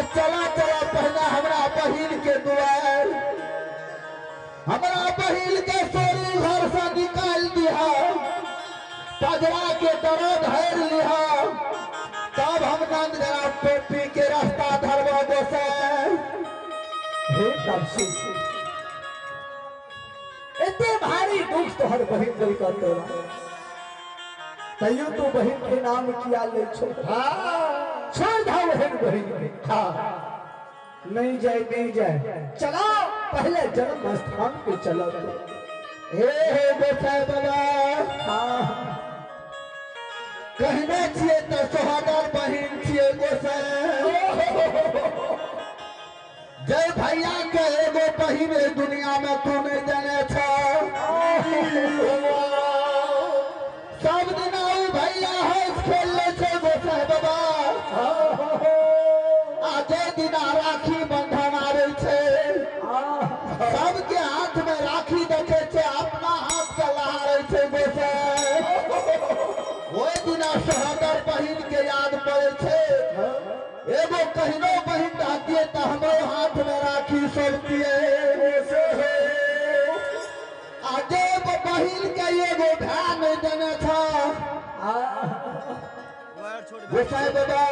आज चला चला पहले हमरा बहिन के दुआर, हमरा बहिन के सोरी घर से निकाल दिया, पजरा के दर्द हर लिया, तब हम नंदगरा टोपी के रास्ता धरवा दोसे। हे तब से इतने भारी दुख तो हर बहन दिल का तोरा, तैयो तो बहन के नाम किया ले छोड़। हाँ छोड़ दो बहन के। हाँ नहीं जाए नहीं जाए, चलो पहले जन्म स्थान पे चलो। हे गोसाई बाबा, हाँ कहने छिए तो सोहागर बहिन छिए गोसाई। जय भैया के एगो बहिन दुनिया में तू नहीं जाने छ। सब दिन भैया हंस खेल छे गोसाई बाबा, आज दिन राखी बंधन आवे छे, सबके हाथ में राखी देखे छे, अपना हाथ के लहारे छे गोसाई। ओए दिन सोहागर बहिन के याद पड़े छे, एगो कहिनो बहिन रहती तो हमरो हाथ में राखी सोलतिए। आजे बहिन के एगो ध्यान नहीं देने था गोसाई बाबा।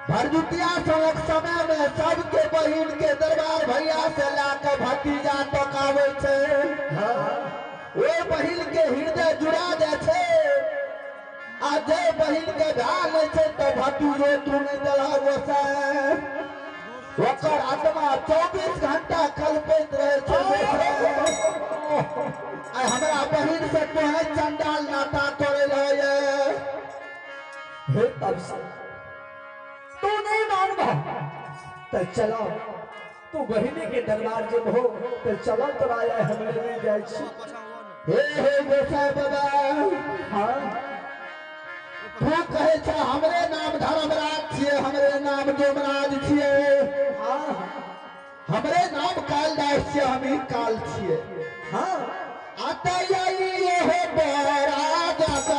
भरदुतिया संग समय में सबके बहिन के दरबार भैया से लाकर भतीजा तक आवे छे, वो बहिन के हृदय जुड़ा जाए छे। आज बहिन के ध्यान छे तो भतीजो तू नहीं जला गोसाई, ओकर आत्मा 24 घंटा कल्पित रहे छे। हमरा बहिन से तोहे चंडाल नाता करे लगे। हे तब से तू नहीं मानबा तो चलो, तू बहिनी के दरबार जब हो तो चलो तो आया हमरे नहीं जाए छी। हे गोसाई बाबा, हाँ तू कहे छे हमरे नाम धर्मराज छिए, हमरे नाम जोमराज छिए, हाँ हमरे नाम कालदास छिए, हम ही काल छिए। हाँ आता ये हो बड़ा जाता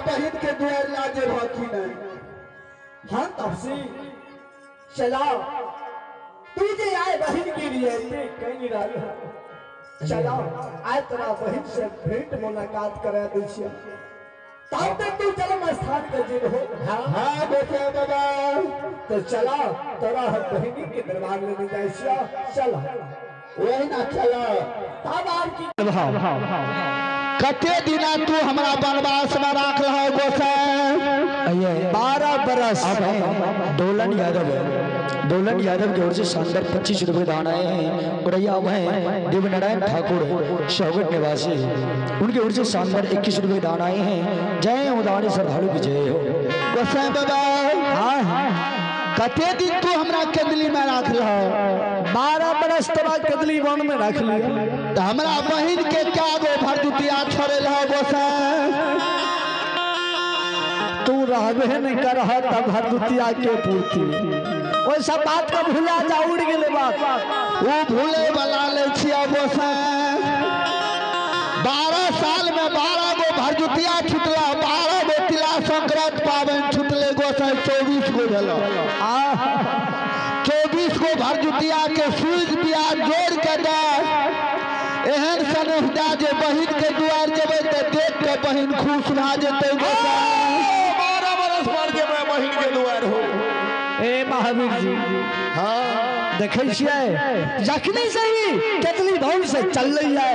बहिन के दुआर लाजे बाकी नहीं। हाँ तब से चला तुझे आए बहन के लिए कहीं नहीं रहा। चला आए तेरा बहन से भेंट मुलाकात करा दीजिए, तब तक तू जन्म स्थान का जिन हो। हाँ बेटे बाबा, तो चला तेरा बहनी के दरबार लेने जाए। चला वही ना चला, तब आपकी कते दिना तू हमरा वनवास में राख रहा गोसाई। 12 बरस डोलन यादव की ओर से शानदार 25 रुपए दान आए हैं। गुरैया हैं देवनारायण ठाकुर शौगट निवासी, उनकी ओर से शानदार 21 रुपए दान आए हैं। जय उदानी श्रद्धालु की जय हो गोसाई बाबा। हाँ कते दिन तू हमरा केदली में राख रहा, 12 बरस तोरा केदली वन में रख लिया, तो हमरा बहिन के क्या गो भरदुतिया छोड़े रहा गोसाई। तू रहबे नहीं कर रहा तब भरदुतिया के पूर्ति, वो सब बात का भूला जा, उड़ गेले बात, वो भूले वाला ले छिया गोसाई। 12 साल में 12 गो भरदुतिया छुटला, 12 गो तिला संक्रांत पावन छुटले गोसाई, 24 गो भेल। 24 गो भरदुतिया के सूझ दिया जोड़ के दे, एहन सनेहदा जे बहिन के दुआर जेबे तो देख के बहिन खुश भा जेते गोसाई। महावीर जी हाँ देखे छियै जखनी से ही केतली भौल से चल रही है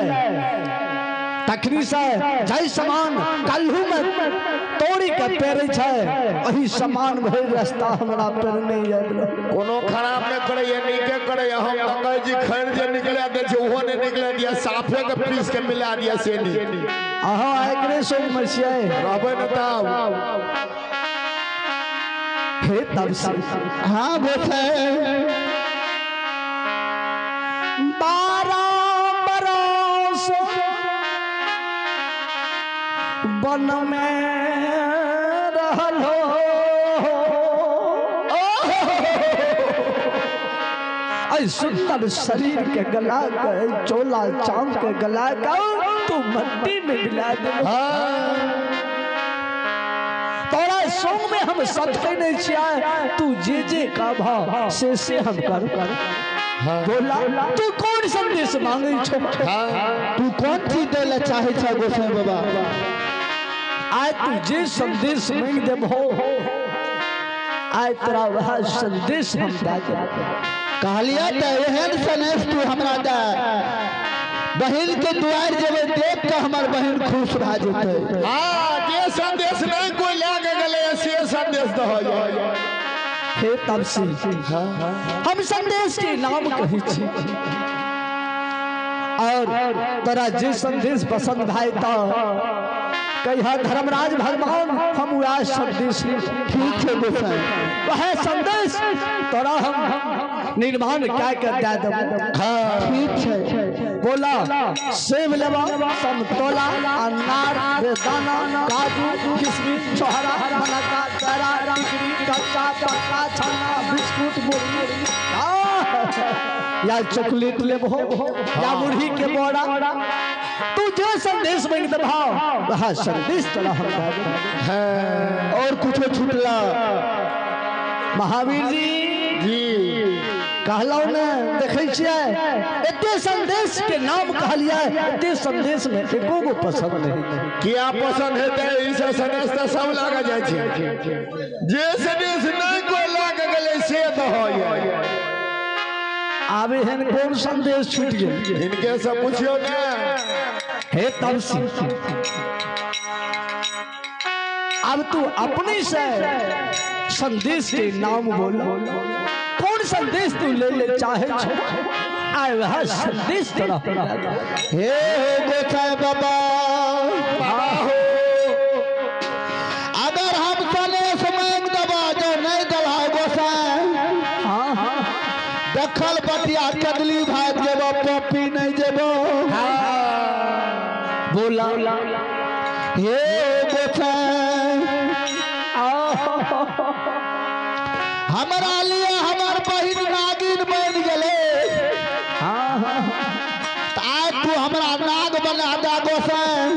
तखनी से जय समान कल्हू में तोड़ी के पेरे छै वही समान भइल रास्ता हमरा पेर नहीं आबि कोनो खराब नहीं करे ये नीके करे हम गंगा जी खैर जे निकला दे छै ओहो नहीं निकला दिया साफे के पीस के मिला दिया से नहीं अहाँ एकरे सोच में छियै रहबे न तब हे तब से हाँ गोसे 12 बरस वन में रहलो ऐ सुंदर शरीर के गला के चोला चाम के गला का तू मट्टी में मिला दे तोरा संग में हम सटके नहीं छिया तू जे का भाव से हम कर बोला तू कौन संदेश मांगे छो तू कौन चीज देला चाहे छ गोसाई बाबा आय तू जे संदेश मांग देबो आय तेरा वह संदेश हम दे कहलिया त एहन सनेश तू हमरा दे बहन के द्वार जेबे देख के हमर बहन खुश भ जेते हां जे संदेश नहीं कोई लागे गले से संदेश द हो जाए हे तब से हम संदेश के नाम कही छी और तेरा जे संदेश पसंद भाई तो कहिया धर्मराज भगवान हम वह संदेश ठीक है गोसाई वह संदेश तोरा हम निर्माण क्या कर दे देबो ठीक है बोला सेब लेबा समतोला अनार बेदाना काजू किशमिश छोहरा मनका तेरा टिकरी कच्चा पक्का छन्ना बिस्कुट मुरमुरी या चॉकलेट लेबो या मुरही के बोरा तू जो संदेश मांग दे भाव वह संदेश तोरा हम दे देबो और कुछ छूटला महावीर जी कहलो ने देखे छियै एते संदेश के नाम कहलिया एते संदेश में एको गो पसंद नहीं किया पसंद हेते ई से संदेश त सब लागे जाय छै जे संदेश नहीं कोई लागे गले से त हो जाए आबे हन कौन संदेश छूट गेल इनके से पूछियो ना हे तलसी अब तू अपने से संदेश के नाम बोल कौन संदेश तू ले चाहे छो आए वह संदेश तोरा हे गोसाई बाबा हो अगर हम सनेश मांग दबा जो नहीं दबा गोसाई हाँ दखल बटिया कदली भाग जेबो पपी नहीं जेबो बोला हे गोसाई हमरा लिए हमर बहिन नागिन बन गेले आज तू हमरा नाग बना दे गोसाई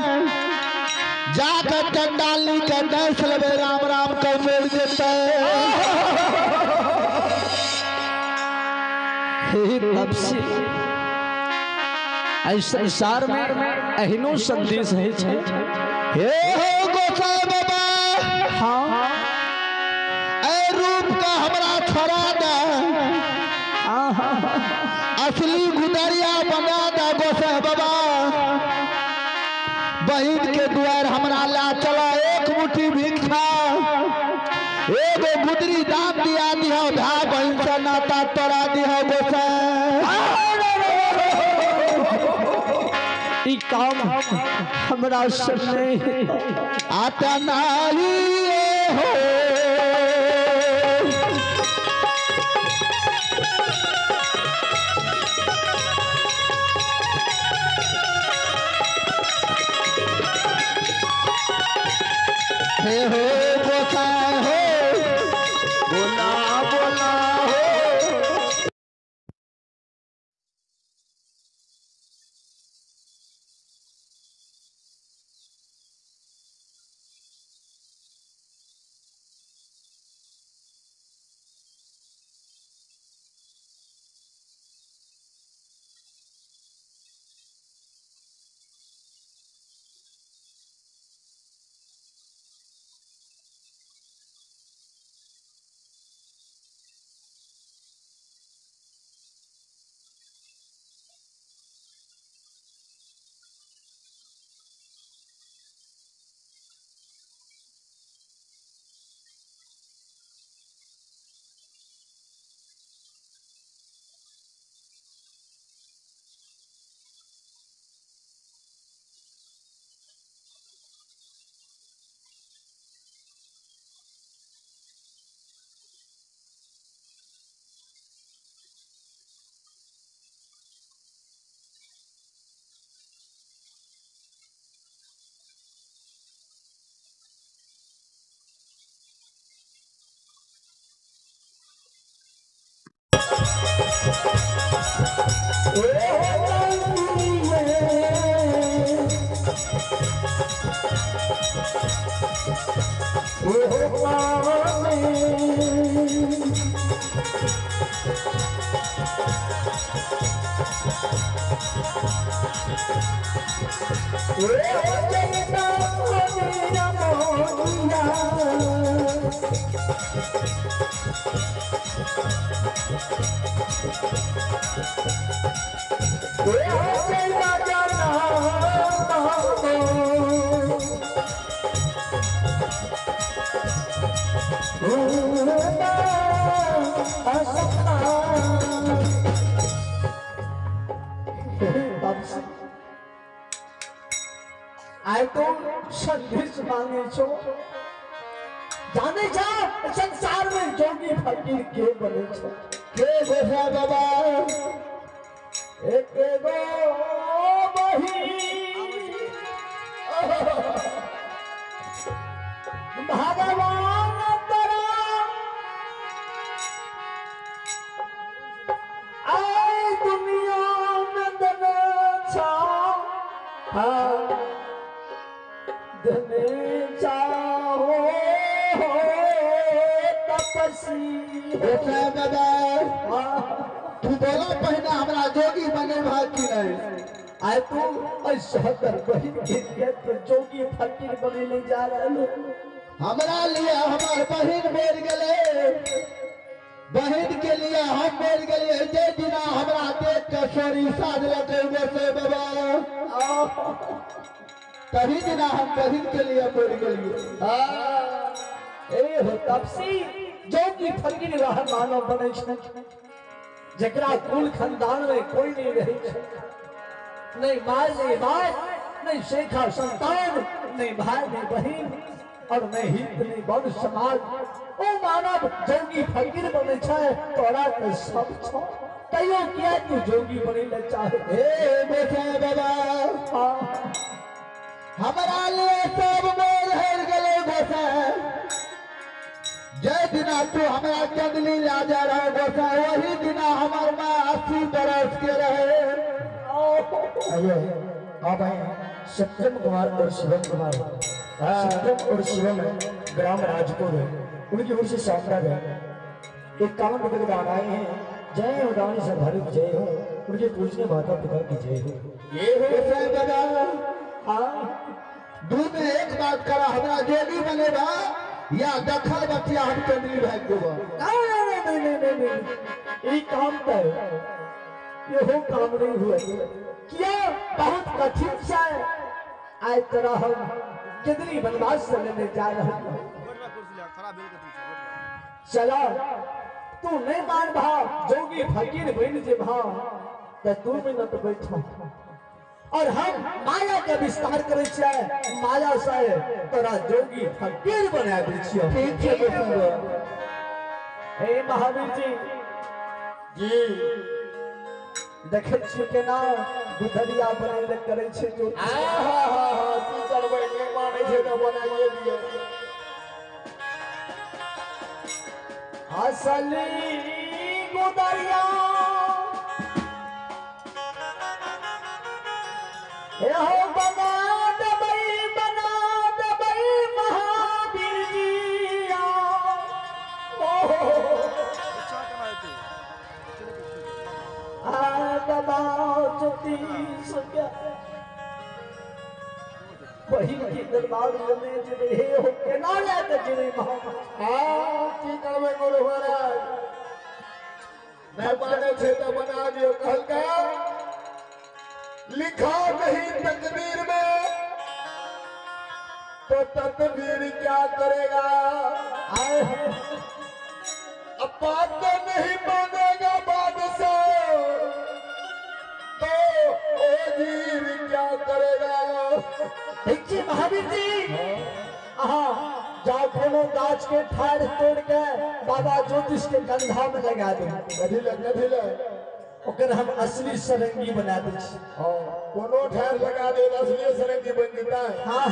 जाकर चंडाली के दर्श लेबे राम राम कर मिल जेते हे तब से ऐसा संसार में एहनो संदेश है छे हे हो गोसाई बाबा हाँ ए रूप का हमरा छोड़ा दे असली गुदरिया बना दे गोसाई बाबा बहिन के द्वार हमरा ला चला एक मुट्ठी भिक्षा एगो गुदरी दाम दिया दिया भाई बहन से नाता तोड़ा दिया गोसाई ई काम हमरा से नहीं आता नाही हो हे हो गोसाई हो बोला बोला हो आए तो संदेश मांगे छो जाने जा संसार में जोगी फकीर के बने छो के गोसा बाबा एक गो बही भगवान तरा आए दुनिया में दने छा धने चाहो तपसी गोसा बाबा तू बोलो पहले हमरा जोगी बने भाग की नहीं आए तू ऐसा बहिन के तो जोगी फकीर बने ले जा रहे लो हमरा लिए हमार बहिन मेर गले बहिन के लिए हम मेर गले जे दिना हमरा देख के सोरी साध लगे गोसे बाबा तभी दिना हम बहिन के लिए मेर गलिए ए हो तपसी जोगी फकीर रह मानव बने छै जकरा कुल खानदान में कोई नहीं रहे छै नहीं माय नहीं बाप नहीं शेखा संतान नहीं भाई नहीं बहन और नहीं हित नहीं वंश समाज ओ मानव जोगी फकीर बने छै तोरा के सब छो तैयो किया तू जोगी बने ले चाहे ए बेटा बाबा हमरा लिए सब मेल हर गले गोसा जय दिना तू हमारा जंगली ला जा रहा गोसा वही दिना हमार माँ 80 बरस के रहे आइए आप आए सत्यम कुमार और शिवम कुमार सत्यम और शिवम ग्राम राजपुर उनकी ओर से शानदार है 51 रुपए का दान आए हैं जय हो दानी से भारत जय हो उनके पूजने माता पिता की जय हो ये हो गोसा बाबा दूध में एक बात करा हमारा जोगी बनेगा या दखल बतिया हम चंद्री भाई देबो नहीं ये काम तो ये हो काम नहीं हुआ किया बहुत कठिन सा है आज तरह हम कितनी वनवास से लेने जा रहे हैं चला तू नहीं मान भाव जोगी फकीर बन जे भाव तो 2 मिनट बैठा और हम माया के विस्तार करे छियै माया से तोरा जोगी फकीर बना दे छियै ठीक है गोसा हे महावीर जी जी देखे छियै केना गुदरिया बनैले करे छै जो की करबै नहीं माने छै तो बनाइए दिए असली गुदरिया हे हो बना देबै महावीर जी दबाओ ज्योति सके वही की दरबार में जे हे हो केना ले जे की करबै गुरु महाराज मैं माने छै तो बना दियो कहल का लिखा नहीं तकदीर में तो तकदीर क्या करेगा अब बात तो नहीं मानेगा बादशाह तो ओजीर क्या करेगा देखिए महावीर जी जाओ कोनो गाछ के ठाड़ तोड़ के बाबा ज्योतिष के कंधा में लगा दे कथी ओकर हम असली सरंगी बना दे छी कोनो ठाड़ लगा दे असली सरंगी बन जेता है हाँ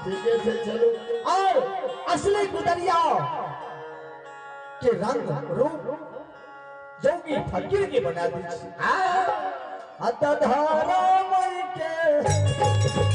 ठीक है चलो और असली गुदरिया के रंग रूप जोगी फकीर के बना दी धारा मई के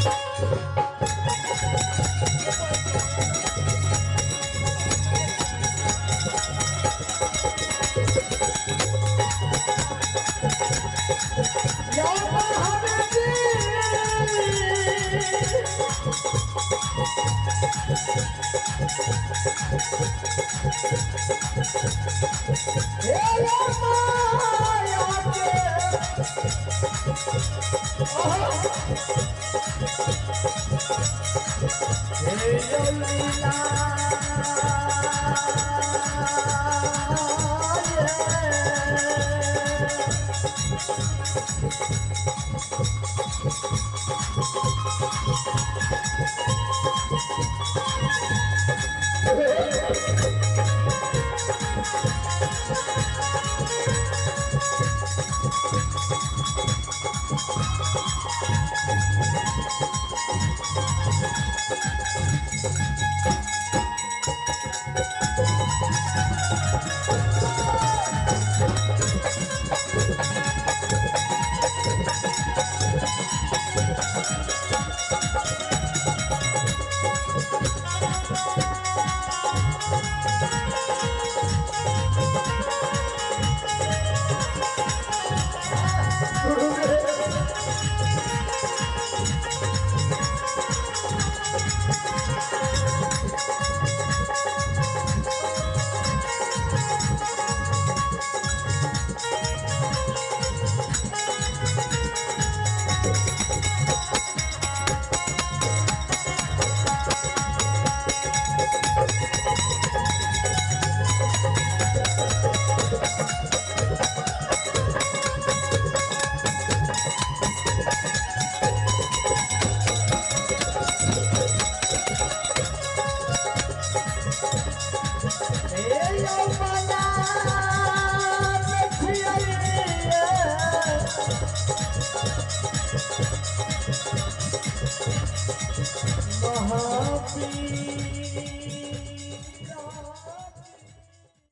महापी